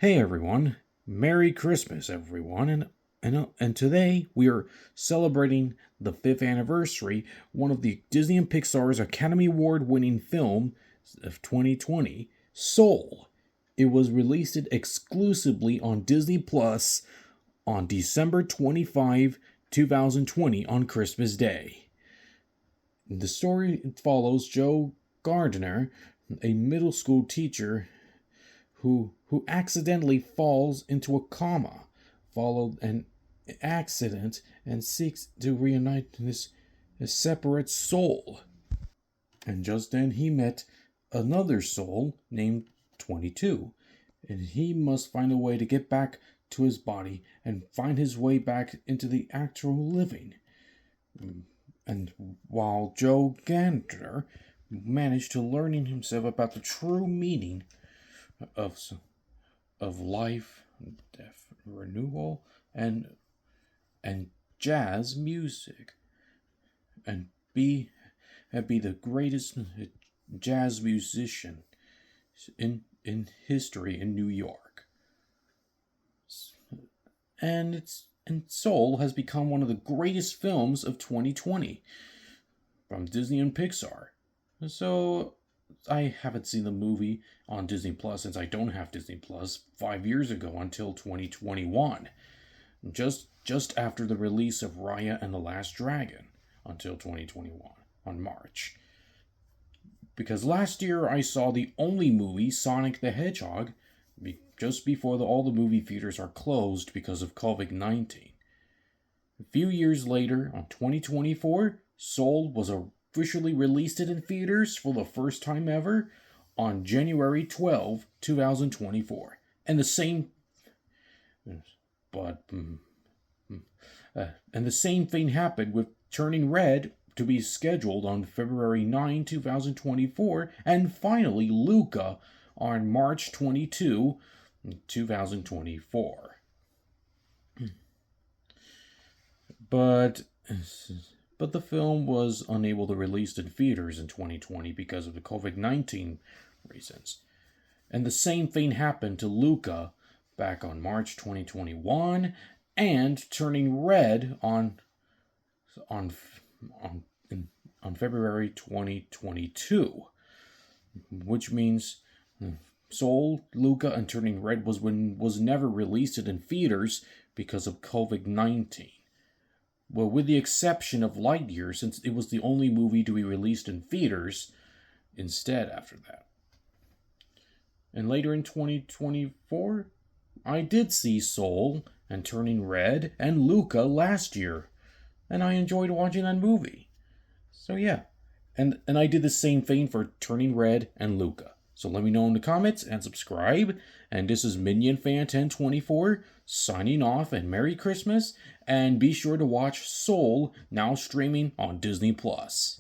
Hey everyone, Merry Christmas everyone, and today we are celebrating the 5th anniversary, one of the Disney and Pixar's Academy Award winning film of 2020, Soul. It was released exclusively on Disney Plus on December 25, 2020 on Christmas Day. The story follows Joe Gardner, a middle school teacher who accidentally falls into a coma, followed an accident, and seeks to reunite his separate soul. And just then he met another soul named 22, and he must find a way to get back to his body and find his way back into the actual living. And while Joe Gander managed to learning himself about the true meaning of life, death, renewal, and jazz music, and be the greatest jazz musician in history in New York. And Soul has become one of the greatest films of 2020 from Disney and Pixar. So I haven't seen the movie on Disney Plus since I don't have Disney Plus 5 years ago until 2021. Just after the release of Raya and the Last Dragon until 2021 on March. Because last year I saw the only movie, Sonic the Hedgehog, just before all the movie theaters are closed because of COVID-19. A few years later, on 2024, Soul was officially released in theaters for the first time ever on January 12, 2024. And the same thing happened with Turning Red to be scheduled on February 9, 2024, and finally Luca on March 22, 2024. But the film was unable to release in theaters in 2020 because of the COVID-19 reasons. And the same thing happened to Luca back on March 2021 and Turning Red on February 2022, which means Soul, Luca, and Turning Red was never released in theaters because of COVID-19. Well, with the exception of Lightyear, since it was the only movie to be released in theaters instead after that. And later in 2024, I did see Soul and Turning Red and Luca last year, and I enjoyed watching that movie. So yeah, and I did the same thing for Turning Red and Luca. So let me know in the comments and subscribe. And this is Minion Fan 1024 signing off, and Merry Christmas. And be sure to watch Soul, now streaming on Disney Plus.